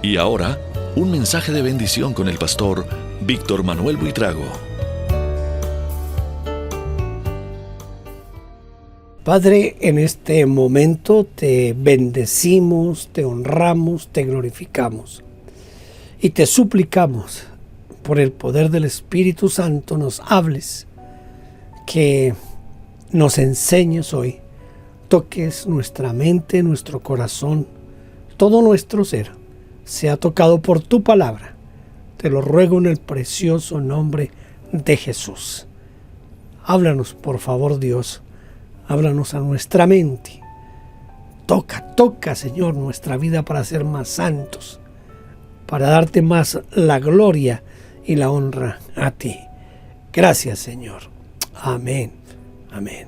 Y ahora, un mensaje de bendición con el pastor Víctor Manuel Buitrago. Padre, en este momento te bendecimos, te honramos, te glorificamos y te suplicamos por el poder del Espíritu Santo nos hables, que nos enseñes hoy, toques nuestra mente, nuestro corazón, todo nuestro ser sea tocado por tu palabra. Te lo ruego en el precioso nombre de Jesús. Háblanos, por favor, Dios. Háblanos a nuestra mente. Toca, Señor, nuestra vida para ser más santos, para darte más la gloria y la honra a ti. Gracias, Señor. Amén. Amén.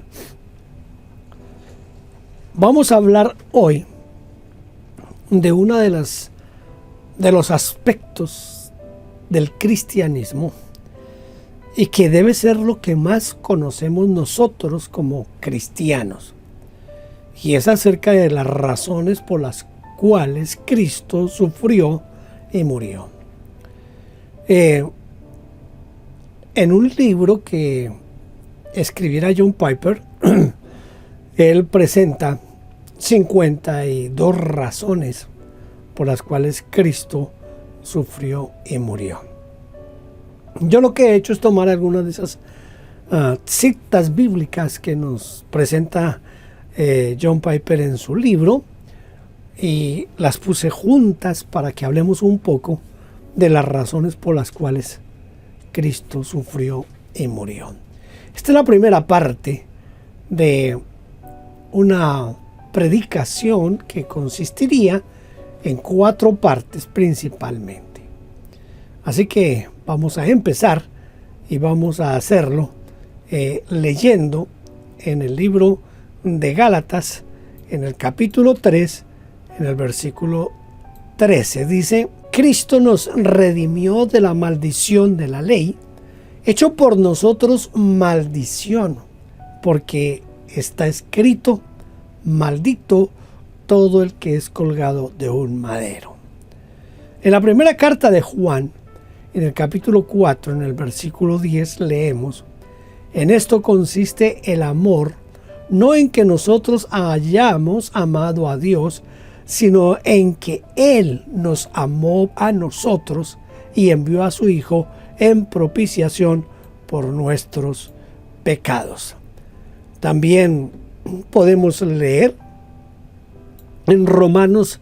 Vamos a hablar hoy de uno de los aspectos del cristianismo y que debe ser lo que más conocemos nosotros como cristianos, y es acerca de las razones por las cuales Cristo sufrió y murió. En un libro que escribiera John Piper, él presenta 52 razones por las cuales Cristo sufrió y murió. Yo lo que he hecho es tomar algunas de esas citas bíblicas que nos presenta John Piper en su libro y las puse juntas para que hablemos un poco de las razones por las cuales Cristo sufrió y murió. Esta es la primera parte de una predicación que consistiría en 4 partes principalmente. Así que vamos a empezar y vamos a hacerlo leyendo en el libro de Gálatas, en el capítulo 3, en el versículo 13. Dice: Cristo nos redimió de la maldición de la ley, hecho por nosotros maldición, porque está escrito: maldito todo el que es colgado de un madero. En la primera carta de Juan, en el capítulo 4, en el versículo 10, leemos: en esto consiste el amor, no en que nosotros hayamos amado a Dios, sino en que Él nos amó a nosotros y envió a su Hijo en propiciación por nuestros pecados. También podemos leer en Romanos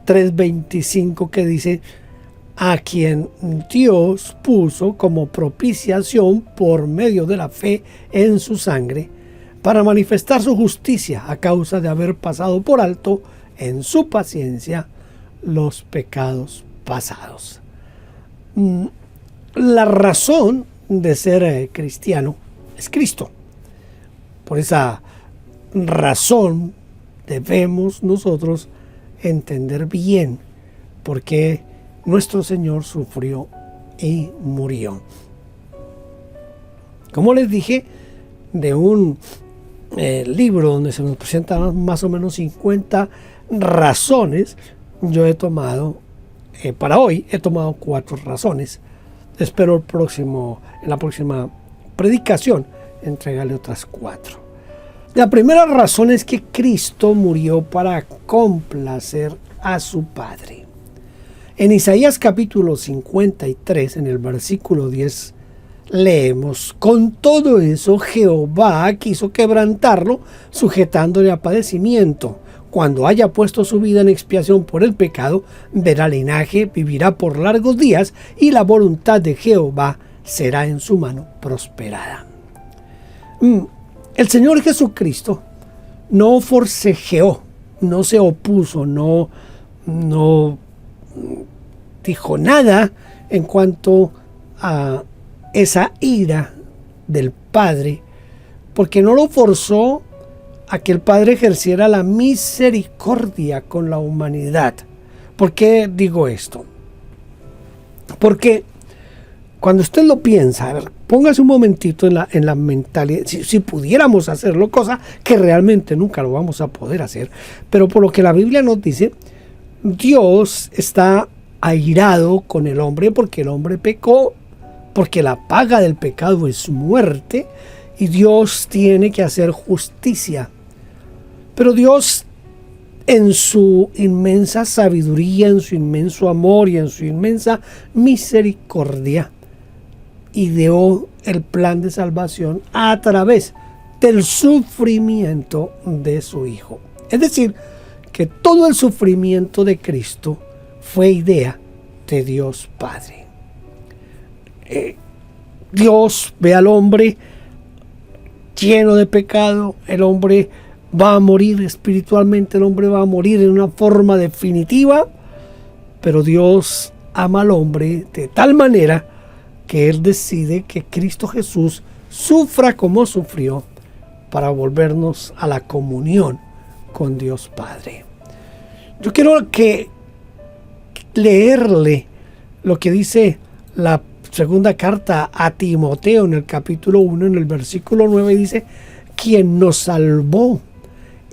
3:25 que dice: a quien Dios puso como propiciación por medio de la fe en su sangre, para manifestar su justicia a causa de haber pasado por alto en su paciencia los pecados pasados. La razón de ser cristiano es Cristo. Por esa razón debemos nosotros entender bien por qué nuestro Señor sufrió y murió. Como les dije, de un libro donde se nos presentan más o menos 50 razones, yo he tomado, para hoy, he tomado 4 razones. Espero en la próxima predicación entregarle otras 4. La primera razón es que Cristo murió para complacer a su Padre. En Isaías capítulo 53, en el versículo 10, leemos: con todo eso Jehová quiso quebrantarlo, sujetándole a padecimiento. Cuando haya puesto su vida en expiación por el pecado, verá linaje, vivirá por largos días, y la voluntad de Jehová será en su mano prosperada. El Señor Jesucristo no forcejeó, no se opuso, no dijo nada en cuanto a esa ira del Padre, porque no lo forzó a que el Padre ejerciera la misericordia con la humanidad. ¿Por qué digo esto? Porque cuando usted lo piensa, a ver, póngase un momentito en la mentalidad, si pudiéramos hacerlo, cosa que realmente nunca lo vamos a poder hacer, pero por lo que la Biblia nos dice, Dios está airado con el hombre porque el hombre pecó, porque la paga del pecado es muerte y Dios tiene que hacer justicia. Pero Dios, en su inmensa sabiduría, en su inmenso amor y en su inmensa misericordia, ideó el plan de salvación a través del sufrimiento de su Hijo. Es decir, que todo el sufrimiento de Cristo fue idea de Dios Padre. Dios ve al hombre lleno de pecado, el hombre va a morir espiritualmente, el hombre va a morir en una forma definitiva, pero Dios ama al hombre de tal manera que Él decide que Cristo Jesús sufra como sufrió para volvernos a la comunión con Dios Padre. Yo quiero leerle lo que dice la segunda carta a Timoteo en el capítulo 1, en el versículo 9, dice: quien nos salvó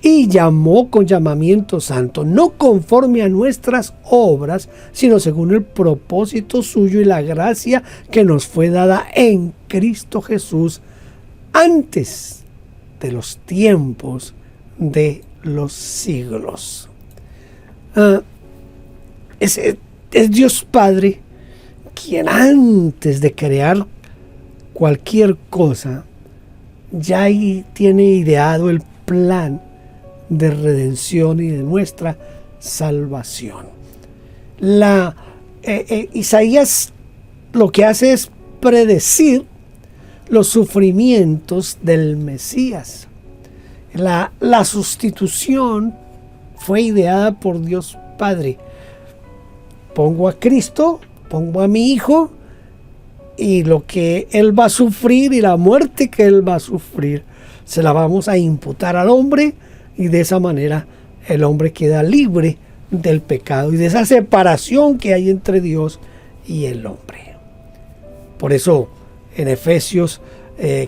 y llamó con llamamiento santo, no conforme a nuestras obras, sino según el propósito suyo y la gracia que nos fue dada en Cristo Jesús antes de los tiempos de los siglos. Es Dios Padre quien antes de crear cualquier cosa ya ahí tiene ideado el plan de redención y de nuestra salvación. Isaías lo que hace es predecir los sufrimientos del Mesías. La sustitución fue ideada por Dios Padre. Pongo a Cristo, pongo a mi Hijo, y lo que Él va a sufrir y la muerte que Él va a sufrir se la vamos a imputar al hombre, y de esa manera el hombre queda libre del pecado y de esa separación que hay entre Dios y el hombre. Por eso en Efesios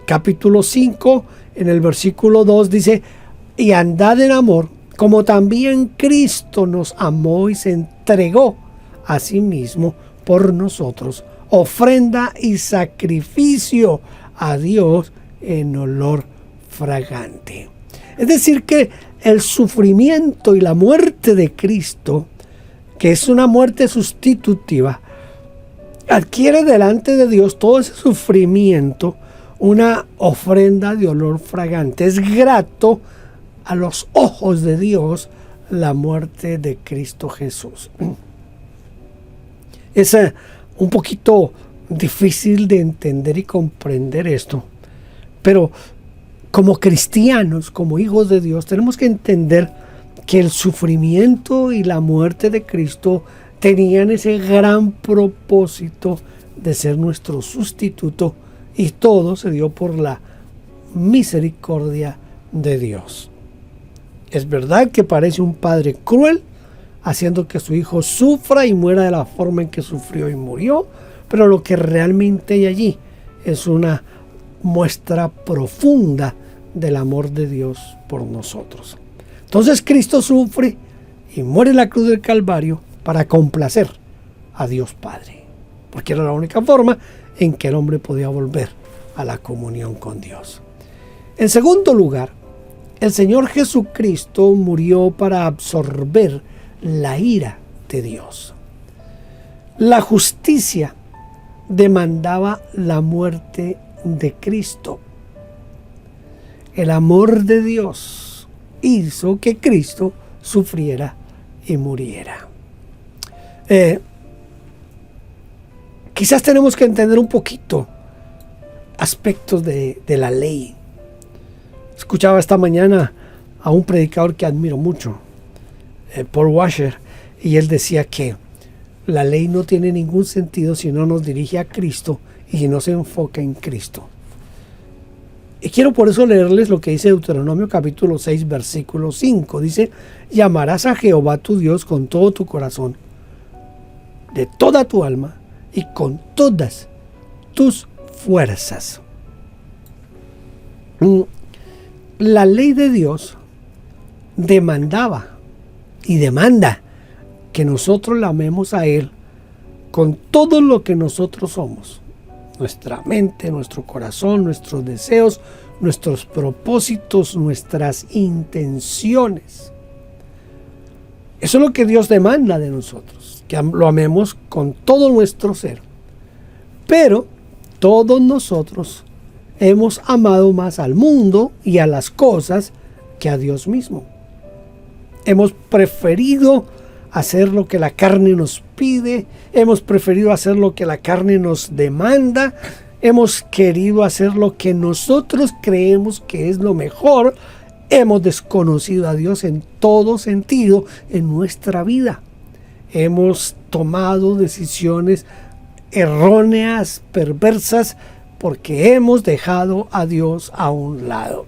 capítulo 5, en el versículo 2 dice: y andad en amor, como también Cristo nos amó y se entregó a sí mismo por nosotros, ofrenda y sacrificio a Dios en olor fragante. Es decir, que el sufrimiento y la muerte de Cristo, que es una muerte sustitutiva, adquiere delante de Dios todo ese sufrimiento una ofrenda de olor fragante. Es grato a los ojos de Dios la muerte de Cristo Jesús. Es un poquito difícil de entender y comprender esto, pero como cristianos, como hijos de Dios, tenemos que entender que el sufrimiento y la muerte de Cristo tenían ese gran propósito de ser nuestro sustituto, y todo se dio por la misericordia de Dios. Es verdad que parece un padre cruel, haciendo que su hijo sufra y muera de la forma en que sufrió y murió, pero lo que realmente hay allí es una muestra profunda del amor de Dios por nosotros. Entonces Cristo sufre y muere en la cruz del Calvario para complacer a Dios Padre, porque era la única forma en que el hombre podía volver a la comunión con Dios. En segundo lugar, el Señor Jesucristo murió para absorber la ira de Dios. La justicia demandaba la muerte de Cristo. El amor de Dios hizo que Cristo sufriera y muriera. Quizás tenemos que entender un poquito aspectos de la ley. Escuchaba esta mañana a un predicador que admiro mucho, Paul Washer, y él decía que la ley no tiene ningún sentido si no nos dirige a Cristo y si no se enfoca en Cristo. Y quiero por eso leerles lo que dice Deuteronomio capítulo 6, versículo 5. Dice: y amarás a Jehová tu Dios con todo tu corazón, de toda tu alma y con todas tus fuerzas. La ley de Dios demandaba y demanda que nosotros le amemos a Él con todo lo que nosotros somos, nuestra mente, nuestro corazón, nuestros deseos, nuestros propósitos, nuestras intenciones. Eso es lo que Dios demanda de nosotros, que lo amemos con todo nuestro ser. Pero todos nosotros hemos amado más al mundo y a las cosas que a Dios mismo. Hemos preferido hacer lo que la carne nos pide, hemos preferido hacer lo que la carne nos demanda, hemos querido hacer lo que nosotros creemos que es lo mejor, hemos desconocido a Dios en todo sentido en nuestra vida. Hemos tomado decisiones erróneas, perversas, porque hemos dejado a Dios a un lado.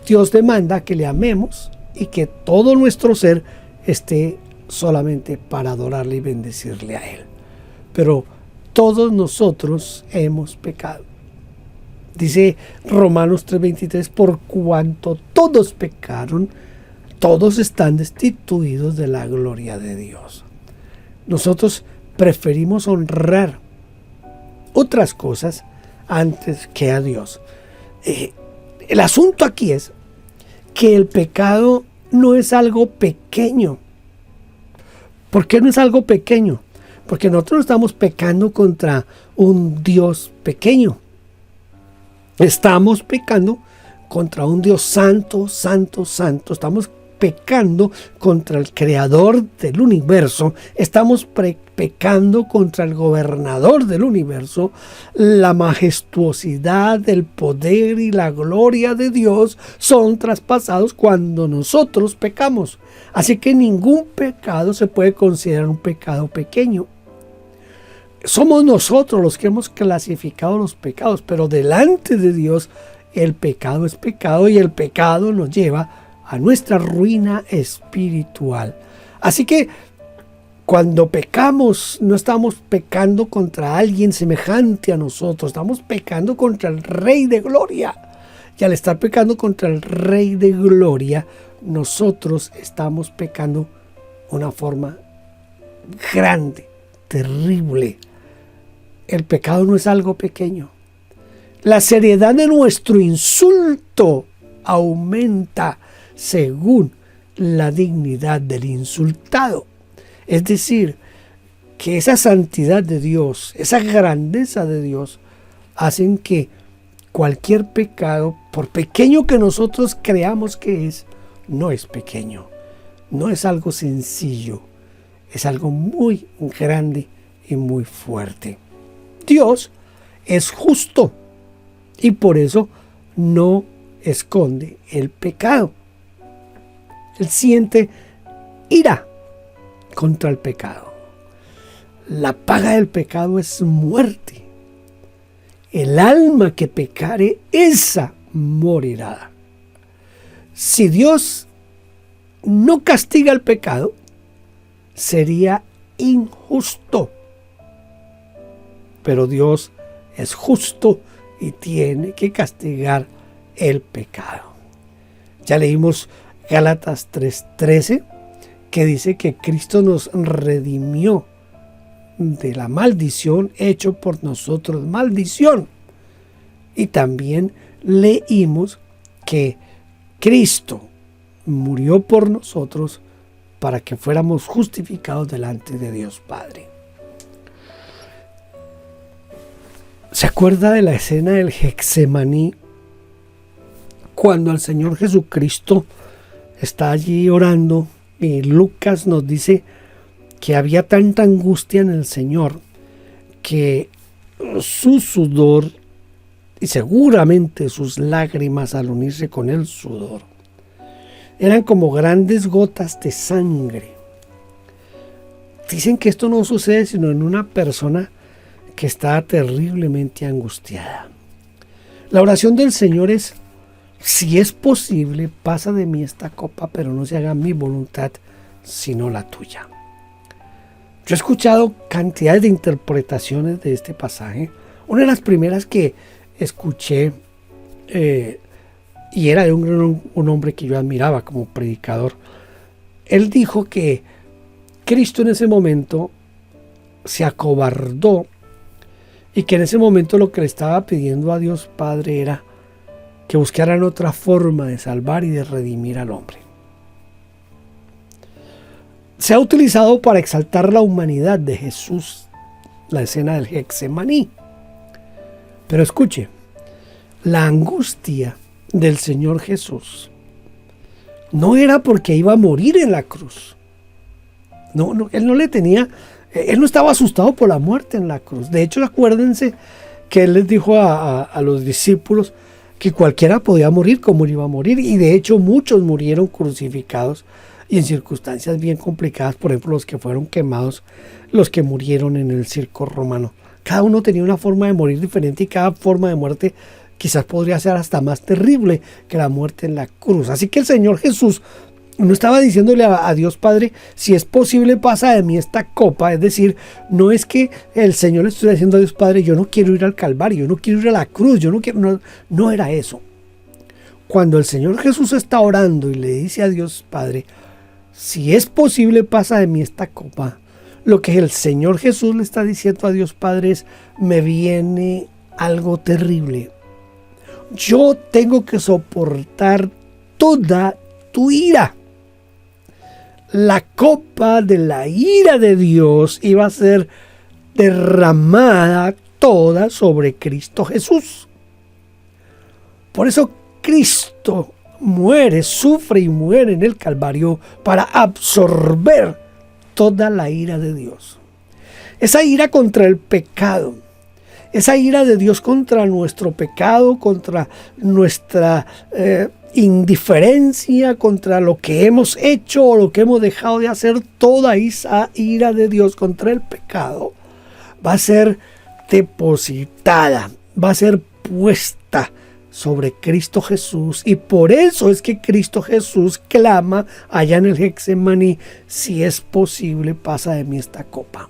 Dios demanda que le amemos y que todo nuestro ser esté solamente para adorarle y bendecirle a Él. Pero todos nosotros hemos pecado. Dice Romanos 3:23, por cuanto todos pecaron, todos están destituidos de la gloria de Dios. Nosotros preferimos honrar otras cosas antes que a Dios. El asunto aquí es que el pecado no es algo pequeño. ¿Por qué no es algo pequeño? Porque nosotros estamos pecando contra un Dios pequeño. Estamos pecando contra un Dios santo, santo, santo. Estamos pecando contra el creador del universo. Estamos pecando contra el gobernador del universo. La majestuosidad, el poder y la gloria de Dios son traspasados cuando nosotros pecamos. Así que ningún pecado se puede considerar un pecado pequeño. Somos nosotros los que hemos clasificado los pecados, pero delante de Dios el pecado es pecado y el pecado nos lleva a nuestra ruina espiritual. Así que cuando pecamos, no estamos pecando contra alguien semejante a nosotros, estamos pecando contra el Rey de Gloria. Y al estar pecando contra el Rey de Gloria, nosotros estamos pecando de una forma grande, terrible. El pecado no es algo pequeño. La seriedad de nuestro insulto aumenta según la dignidad del insultado. Es decir, que esa santidad de Dios, esa grandeza de Dios, hacen que cualquier pecado, por pequeño que nosotros creamos que es, no es pequeño. No es algo sencillo. Es algo muy grande y muy fuerte. Dios es justo y por eso no esconde el pecado. Él siente ira contra el pecado. La paga del pecado es muerte. El alma que pecare, esa morirá. Si Dios no castiga el pecado, sería injusto. Pero Dios es justo y tiene que castigar el pecado. Ya leímos Gálatas 3:13, que dice que Cristo nos redimió de la maldición, hecho por nosotros maldición. Y también leímos que Cristo murió por nosotros para que fuéramos justificados delante de Dios Padre. ¿Se acuerda de la escena del Getsemaní? Cuando el Señor Jesucristo está allí orando y Lucas nos dice que había tanta angustia en el Señor que su sudor y seguramente sus lágrimas al unirse con el sudor eran como grandes gotas de sangre. Dicen que esto no sucede sino en una persona que está terriblemente angustiada. La oración del Señor es: si es posible, pasa de mí esta copa, pero no se haga mi voluntad, sino la tuya. Yo he escuchado cantidades de interpretaciones de este pasaje. Una de las primeras que escuché, y era de un hombre que yo admiraba como predicador, él dijo que Cristo en ese momento se acobardó y que en ese momento lo que le estaba pidiendo a Dios Padre era que buscaran otra forma de salvar y de redimir al hombre. Se ha utilizado para exaltar la humanidad de Jesús, la escena del Getsemaní. Pero escuche, la angustia del Señor Jesús no era porque iba a morir en la cruz. No, él no estaba asustado por la muerte en la cruz. De hecho, acuérdense que él les dijo a los discípulos que cualquiera podía morir como él iba a morir. Y de hecho muchos murieron crucificados y en circunstancias bien complicadas. Por ejemplo, los que fueron quemados, los que murieron en el circo romano. Cada uno tenía una forma de morir diferente y cada forma de muerte quizás podría ser hasta más terrible que la muerte en la cruz. Así que el Señor Jesús no estaba diciéndole a Dios Padre, si es posible pasa de mí esta copa. Es decir, no es que el Señor le estuviera diciendo a Dios Padre, yo no quiero ir al Calvario, yo no quiero ir a la cruz, no era eso. Cuando el Señor Jesús está orando y le dice a Dios Padre, si es posible pasa de mí esta copa, lo que el Señor Jesús le está diciendo a Dios Padre es, me viene algo terrible. Yo tengo que soportar toda tu ira. La copa de la ira de Dios iba a ser derramada toda sobre Cristo Jesús. Por eso Cristo muere, sufre y muere en el Calvario para absorber toda la ira de Dios. Esa ira contra el pecado, esa ira de Dios contra nuestro pecado, contra nuestra indiferencia, contra lo que hemos hecho o lo que hemos dejado de hacer, toda esa ira de Dios contra el pecado va a ser depositada, va a ser puesta sobre Cristo Jesús. Y por eso es que Cristo Jesús clama allá en el Getsemaní, si es posible pasa de mí esta copa.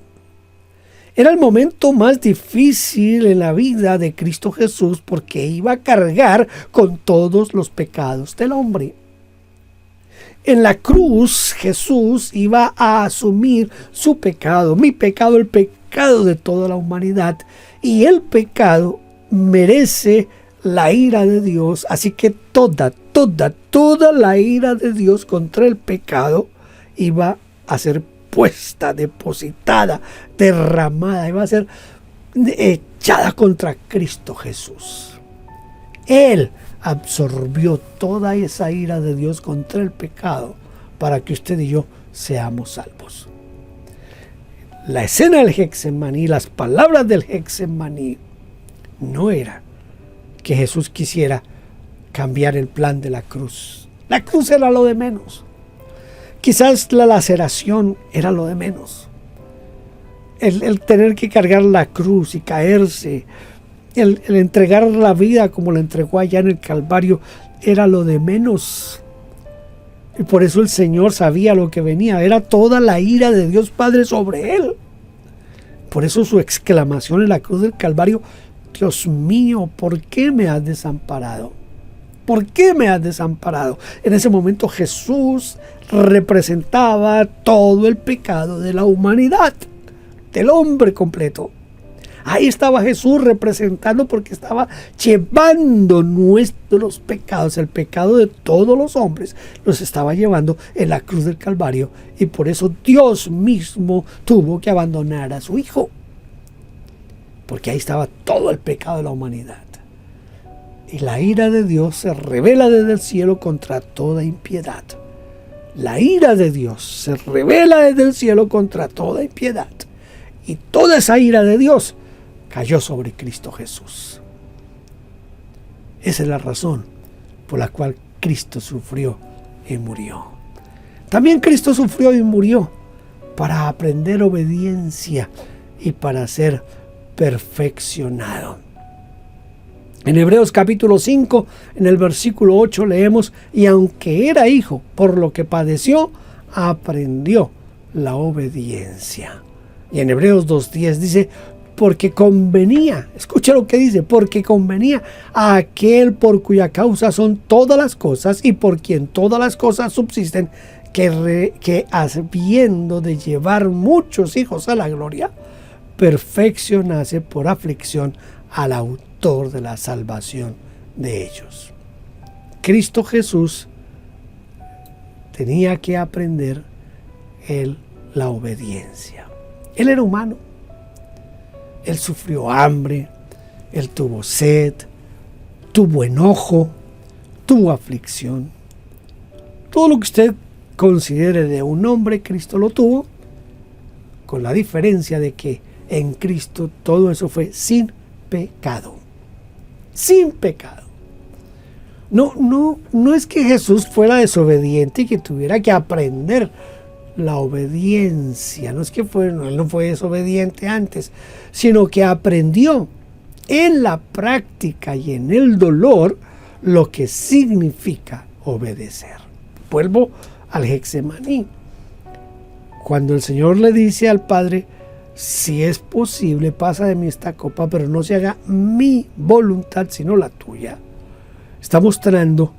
Era el momento más difícil en la vida de Cristo Jesús porque iba a cargar con todos los pecados del hombre. En la cruz Jesús iba a asumir su pecado, mi pecado, el pecado de toda la humanidad. Y el pecado merece la ira de Dios. Así que toda la ira de Dios contra el pecado iba a ser puesta, depositada, derramada, iba a ser echada contra Cristo Jesús. Él absorbió toda esa ira de Dios contra el pecado para que usted y yo seamos salvos. La escena del Getsemaní, las palabras del Getsemaní, no era que Jesús quisiera cambiar el plan de la cruz. La cruz era lo de menos. Quizás la laceración era lo de menos. El tener que cargar la cruz y caerse, el entregar la vida como la entregó allá en el Calvario, era lo de menos. Y por eso el Señor sabía lo que venía. Era toda la ira de Dios Padre sobre él. Por eso su exclamación en la cruz del Calvario, Dios mío, ¿por qué me has desamparado? ¿Por qué me has desamparado? En ese momento Jesús representaba todo el pecado de la humanidad, del hombre completo. Ahí estaba Jesús representando porque estaba llevando nuestros pecados, el pecado de todos los hombres, los estaba llevando en la cruz del Calvario. Y por eso Dios mismo tuvo que abandonar a su Hijo. Porque ahí estaba todo el pecado de la humanidad. Y la ira de Dios se revela desde el cielo contra toda impiedad. La ira de Dios se revela desde el cielo contra toda impiedad. Y toda esa ira de Dios cayó sobre Cristo Jesús. Esa es la razón por la cual Cristo sufrió y murió. También Cristo sufrió y murió para aprender obediencia y para ser perfeccionado. En Hebreos capítulo 5, en el versículo 8 leemos, y aunque era hijo, por lo que padeció, aprendió la obediencia. Y en Hebreos 2:10 dice, porque convenía, escucha lo que dice, porque convenía a aquel por cuya causa son todas las cosas y por quien todas las cosas subsisten, que habiendo de llevar muchos hijos a la gloria, perfeccionase por aflicción al autor de la salvación de ellos. Cristo Jesús tenía que aprender la obediencia. Él era humano. Él sufrió hambre, él tuvo sed, tuvo enojo, tuvo aflicción. Todo lo que usted considere de un hombre, Cristo lo tuvo, con la diferencia de que en Cristo todo eso fue sin pecado. Sin pecado. No es que Jesús fuera desobediente y que tuviera que aprender la obediencia. No es que él no fue desobediente antes, sino que aprendió en la práctica y en el dolor lo que significa obedecer. Vuelvo al Getsemaní. Cuando el Señor le dice al Padre, si es posible, pasa de mí esta copa, pero no se haga mi voluntad, sino la tuya. Está mostrando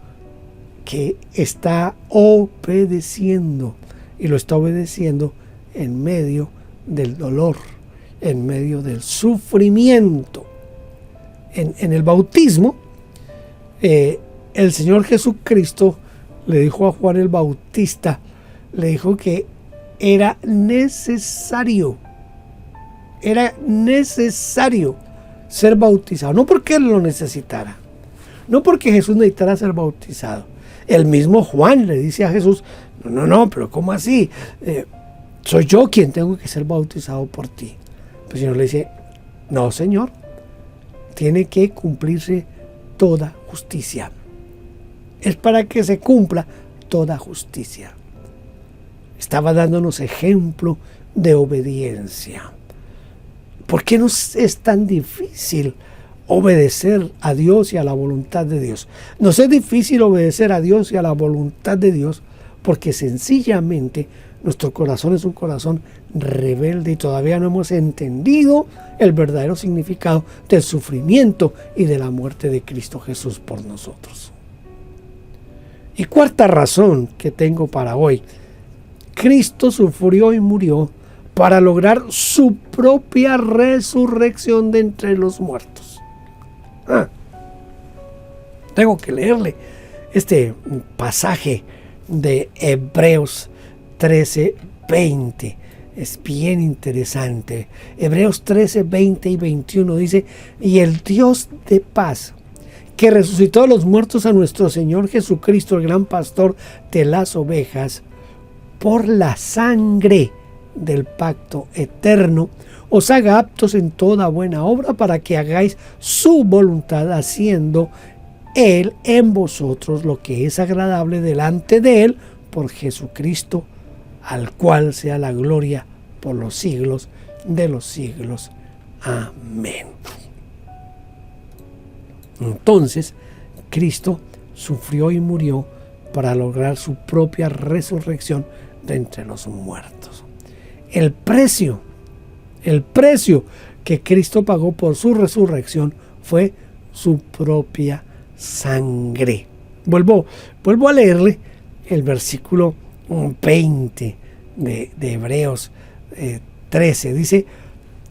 que está obedeciendo, y lo está obedeciendo en medio del dolor, en medio del sufrimiento. En el bautismo, el Señor Jesucristo le dijo a Juan el Bautista, le dijo que era necesario ser bautizado, no porque él lo necesitara, no porque Jesús necesitara ser bautizado. El mismo Juan le dice a Jesús, no, pero ¿cómo así? Soy yo quien tengo que ser bautizado por ti. El Señor le dice, no, Señor, tiene que cumplirse toda justicia. Es para que se cumpla toda justicia. Estaba dándonos ejemplo de obediencia. ¿Por qué nos es tan difícil obedecer a Dios y a la voluntad de Dios? Nos es difícil obedecer a Dios y a la voluntad de Dios porque sencillamente nuestro corazón es un corazón rebelde y todavía no hemos entendido el verdadero significado del sufrimiento y de la muerte de Cristo Jesús por nosotros. Y cuarta razón que tengo para hoy: Cristo sufrió y murió para lograr su propia resurrección de entre los muertos. Tengo que leerle este pasaje de Hebreos 13:20. Es bien interesante. Hebreos 13:20 y 21 dice: y el Dios de paz, que resucitó de los muertos a nuestro Señor Jesucristo, el gran pastor de las ovejas, por la sangre del pacto eterno, os haga aptos en toda buena obra para que hagáis su voluntad, haciendo Él en vosotros lo que es agradable delante de Él, por Jesucristo, al cual sea la gloria por los siglos de los siglos. Amén. Entonces, Cristo sufrió y murió para lograr su propia resurrección de entre los muertos. El precio que Cristo pagó por su resurrección fue su propia sangre. Vuelvo a leerle el versículo 20 de Hebreos 13. Dice: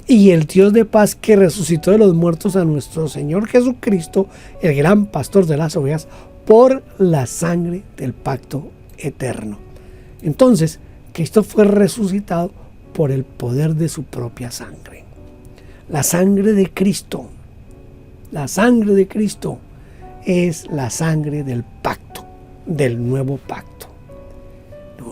y el Dios de paz, que resucitó de los muertos a nuestro Señor Jesucristo, el gran pastor de las ovejas, por la sangre del pacto eterno. Entonces, Cristo fue resucitado por el poder de su propia sangre. La sangre de Cristo es la sangre del pacto, del nuevo pacto.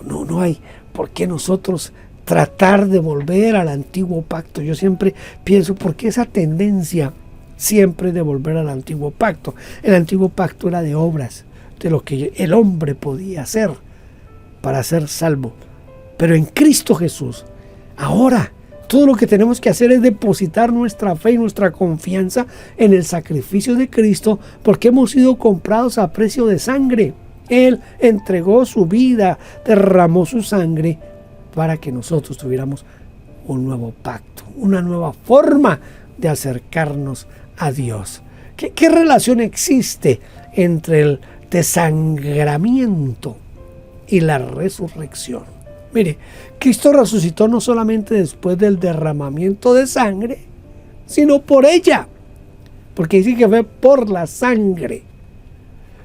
No hay por qué nosotros tratar de volver al antiguo pacto. Yo siempre pienso, ¿por qué esa tendencia siempre de volver al antiguo pacto? El antiguo pacto era de obras, de lo que el hombre podía hacer para ser salvo. Pero en Cristo Jesús, ahora, todo lo que tenemos que hacer es depositar nuestra fe y nuestra confianza en el sacrificio de Cristo, porque hemos sido comprados a precio de sangre. Él entregó su vida, derramó su sangre para que nosotros tuviéramos un nuevo pacto, una nueva forma de acercarnos a Dios. ¿Qué relación existe entre el desangramiento y la resurrección? Mire, Cristo resucitó no solamente después del derramamiento de sangre, sino por ella. Porque dice que fue por la sangre.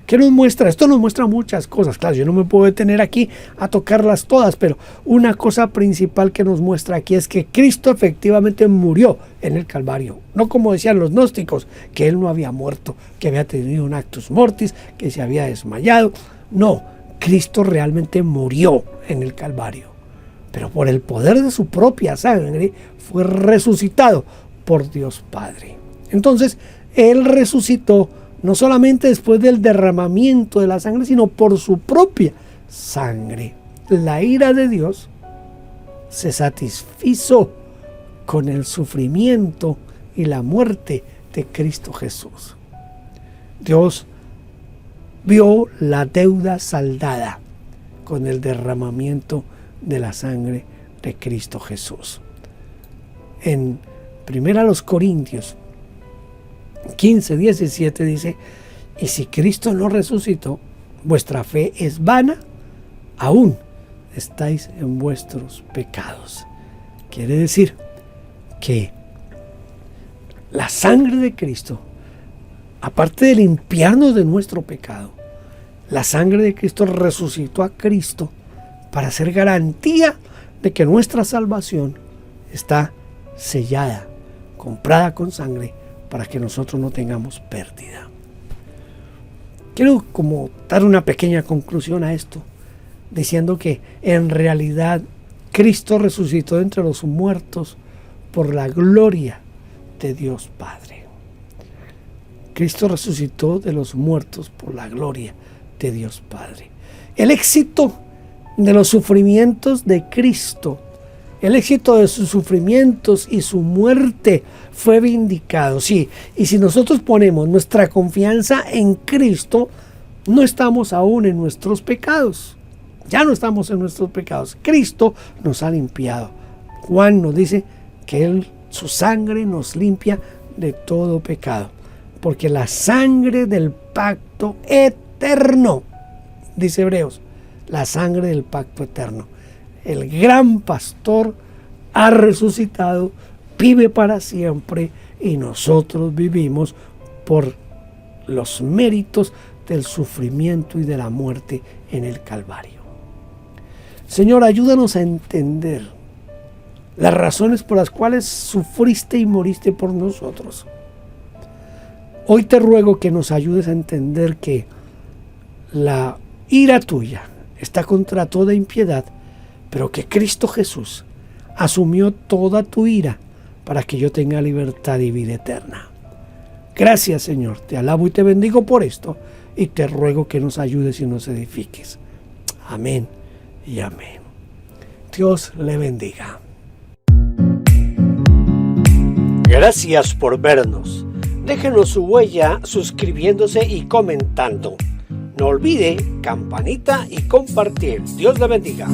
¿Qué nos muestra? Esto nos muestra muchas cosas. Claro, yo no me puedo detener aquí a tocarlas todas, pero una cosa principal que nos muestra aquí es que Cristo efectivamente murió en el Calvario. No como decían los gnósticos, que Él no había muerto, que había tenido un actus mortis, que se había desmayado. No, Cristo realmente murió en el Calvario. Pero por el poder de su propia sangre fue resucitado por Dios Padre. Entonces, Él resucitó no solamente después del derramamiento de la sangre, sino por su propia sangre. La ira de Dios se satisfizo con el sufrimiento y la muerte de Cristo Jesús. Dios vio la deuda saldada con el derramamiento de la sangre de Cristo Jesús. En 1 Corintios 15:17 dice: y si Cristo no resucitó, vuestra fe es vana, aún estáis en vuestros pecados. Quiere decir que la sangre de Cristo, aparte de limpiarnos de nuestro pecado, la sangre de Cristo resucitó a Cristo para ser garantía de que nuestra salvación está sellada, comprada con sangre, para que nosotros no tengamos pérdida. Quiero como dar una pequeña conclusión a esto, diciendo que en realidad Cristo resucitó entre los muertos por la gloria de Dios Padre. Cristo resucitó de los muertos por la gloria de Dios Padre. El éxito de los sufrimientos de Cristo, el éxito de sus sufrimientos y su muerte fue vindicado. Sí, y si nosotros ponemos nuestra confianza en Cristo, no estamos aún en nuestros pecados. Ya no estamos en nuestros pecados. Cristo nos ha limpiado. Juan nos dice que su sangre nos limpia de todo pecado. Porque la sangre del pacto eterno, dice Hebreos, la sangre del pacto eterno. El gran pastor ha resucitado, vive para siempre, y nosotros vivimos por los méritos del sufrimiento y de la muerte en el Calvario. Señor, ayúdanos a entender las razones por las cuales sufriste y moriste por nosotros. Hoy te ruego que nos ayudes a entender que la ira tuya está contra toda impiedad, pero que Cristo Jesús asumió toda tu ira para que yo tenga libertad y vida eterna. Gracias, Señor, te alabo y te bendigo por esto, y te ruego que nos ayudes y nos edifiques. Amén y amén. Dios le bendiga. Gracias por vernos. Déjenos su huella suscribiéndose y comentando. No olvide campanita y compartir. Dios le bendiga.